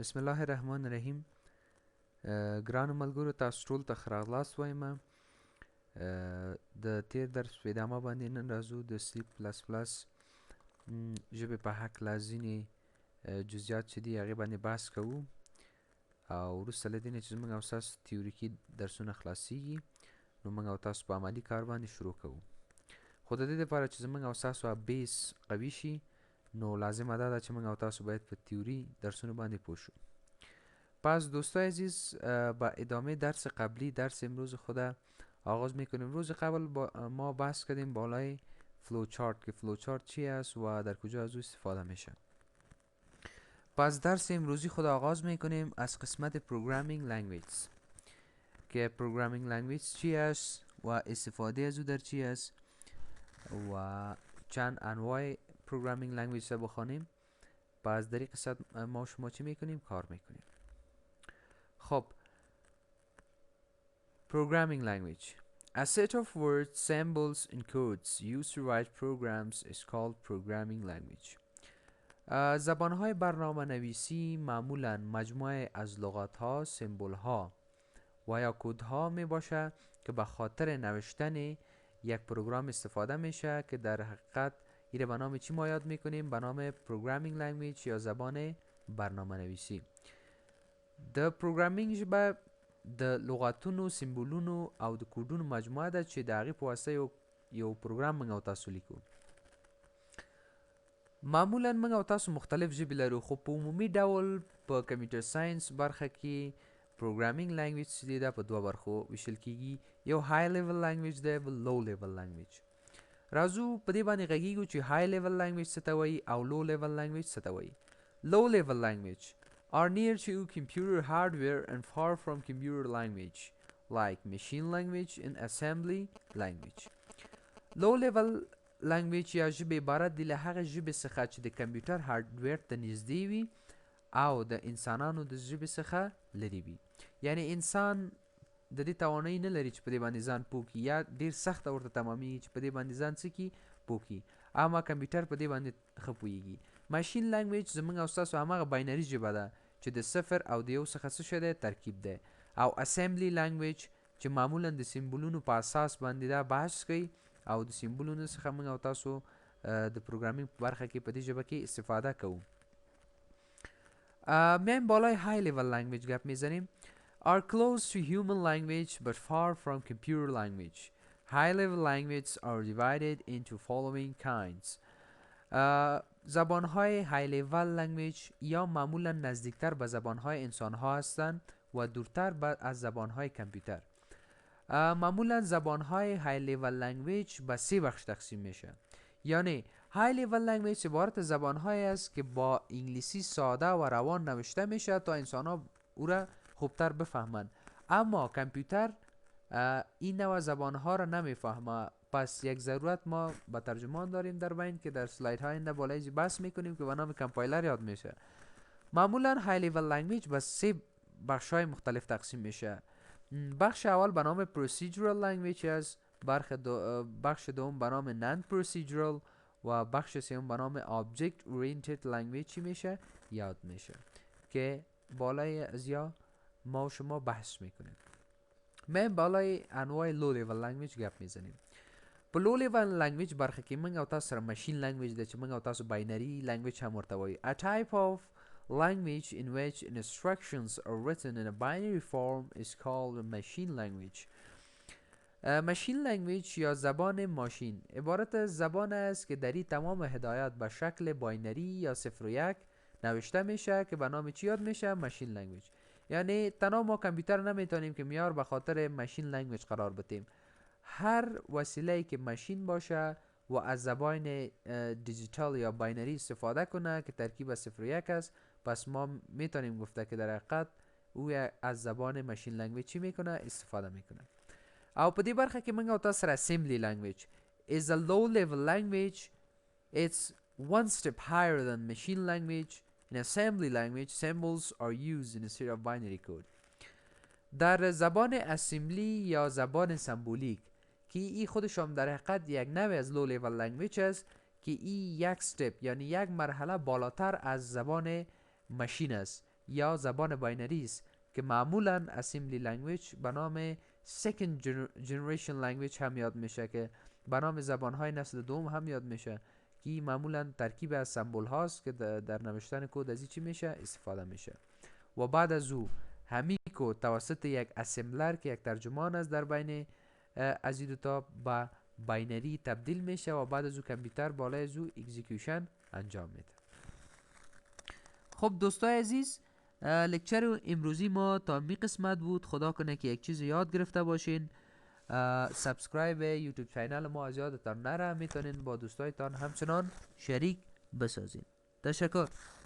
بسم الله الرحمن الرحیم. ګرانو ملګرو، تاسو ټول ته ښه راغلاست وایم. د تیر درس په ادامه باندې نن راځو د سی پلس پلس ژبې په هکله ځینې جزئیات چې دي هغې باندې بحث کوو، او وروسته له دې نه چې زموږ او ستاسو تیوریکي درسونه خلاصیږي نو موږ او تاسو په عملي کار باندې شروع کوو. خو د دې دپاره چې زموږ او ستاسو بیس قوي شي نو لازمه ده چې موږ او تاسو باید په تیوری درسونو باندې پوه شو. پس دوستای عزیز، با ادامه درس قبلی درس امروز خود آغاز میکنیم. روز قبل ما بحث کردیم بالای فلو چارت که فلو چارت چی است و در کجا از او استفاده میشه. پس درس امروزی خود آغاز میکنیم از قسمت پروگرامینگ لنگویج که پروگرامینگ لنگویج چی است و استفاده از او در چی است و چند انواع پروگرامینگ لنگویج را بخوانیم. پس در این قسمت ما شما چی میکنیم؟ کار میکنیم. خب، Programming language. A set of words, symbols and codes used to write programs is called programming language. زبانهای برنامه نویسی معمولا مجموعه از لغات ها، سمبول ها و یا کد ها می باشه که به خاطر نوشتن یک پروگرام استفاده میشه که در حقیقت ایره به نام چی ما یاد میکنیم؟ به نام programming language یا زبان برنامه نویسی. د پروګرامینګ ژبه د لغاتونو، سمبولونو او د کوډونو مجموعه ده چې د هغې په واسطه یو پروګرام موږ او تاسو لیکو. معمولا موږ او تاسو مختلف ژبې لرو، خو په عمومي ډول په کمپیوټر ساینس برخه کې پروګرامینګ لنګویج چې دی دا په دوه برخو ویشل کیږي. یو های لیول لنګویج دی، بل لو لیول لنګویج. راځو په دې باندې غږیږو چې های لیول لنګویج څه ته وایي او لو لیول لنګویج څه ته وایي. لو لیول لنګویج are near to computer hardware and far from computer language, like machine language and assembly language. Low level language یا ژبې عبارت دی له هغه ژبې څخه چې د کمپیوټر هارډویر ته نږدې وي او د انسانانو د ژبې څخه لرې وي. یعنی انسان د دې توانایي نه لري چې په دې باندې ځان پوه کړي، یا ډېر سخته ورته تمامېږي چې په دې باندې ځان څه کړي؟ پوه کړي. اما کمپیوټر په دې باندې ښه پوهېږي. ماشین لنګویج زموږ او ستاسو هماغه باینري ژبه ده چې د صفر او د یو څخه څه شی دی؟ ترکیب دی. او اسمبلی لنګویج چې معمولا د سمبولونو په اساس باندې دا بحث کوي او د سمبولونو څخه موږ او تاسو د پروګرامینګ په برخه کې په دې ژبه کې استفاده کوو. میایم بالای های لیول لنګویج گپ میزنیم. are close to human language but far from computer language. High level languages are divided into following kinds. زبانهای های لیول لنگویج یا معمولا نزدیکتر به زبانهای انسانها هستند و دورتر از زبانهای کامپیوتر. معمولا زبانهای های لیول لنگویج به 3 بخش تقسیم میشه. یعنی های لیول لنگویج عبارت زبانهایی است که با انگلیسی ساده و روان نوشته میشه تا انسانها او را خوبتر بفهمند، اما کامپیوتر این نوع زبانها را نمیفهمه. پس یک ضرورت ما به ترجمان داریم در بین که در سلاید های اینده بالای بحث میکنیم که به نام کمپایلر یاد میشه. معمولا های لیول لنگویج به 3 بخش های مختلف تقسیم میشه. بخش اول به نام پروسیجرال لنگویج است، بخش دوم به نام نان پروسیجرال و بخش سوم به نام آبجکت اورینتد لنگویج چی میشه؟ یاد میشه که بالای از یا ما و شما بحث میکنیم. من بالای انواع لو لیول لنگویج گپ میزنیم. په لو لیول لنگویج برخه کې موږ او تاسو سره ماشین لنگویج ده چې موږ او تاسو باینري لنگویج هم ورته وایو. A type of language in which instructions are written in a binary form is called a machine language. ماشین لنگویج یا زبان ماشین عبارت از زبان است که در این تمام هدایات به شکل باینری یا 0 و 1 نوشته میشه که به نام چی یاد میشه؟ ماشین لنگویج. یعنی تنها ما کامپیوتر نمیتونیم که میار به خاطر ماشین لنگویج قرار بدیم. هر وسیله‌ای که ماشین باشه و از زبان دیجیتال یا باینری استفاده کنه که ترکیب 0 و 1 است، پس ما میتونیم گفته که در حقیقت او از زبان ماشین لنگویج چی میکنه؟ استفاده میکنه. او په دې برخه کې موږ او تاسو سره assembly language is a low level language. It's one step higher than machine language. In assembly language, symbols are used instead of binary code. در زبان اسمبلی یا زبان سمبولیک که ای خودش هم در حقیقت یک نوع از لو لیول لنگویج است که ای یک استپ یعنی یک مرحله بالاتر از زبان ماشین است. یا زبان باینری است که معمولا اسمبلی لنگویج به نام second generation language هم یاد میشه که به نام زبانهای نسل دوم هم یاد میشه که معمولا ترکیب از سمبول هاست که در نوشتن کد از چی میشه استفاده میشه. و بعد از او همین کد توسط یک اسمبلر که یک ترجمان است در بین از این دوتا به باینری تبدیل میشه و بعد از او کامپیوتر بالای از او اکزیکیوشن انجام میده. خب دوستای عزیز، لکچر امروزی ما تا می قسمت بود. خدا کنه که یک چیز یاد گرفته باشین. سبسکرایب یوتیوب چینل ما از یادتان نره، میتونین با دوستایتان همچنان شریک بسازین. تشکر.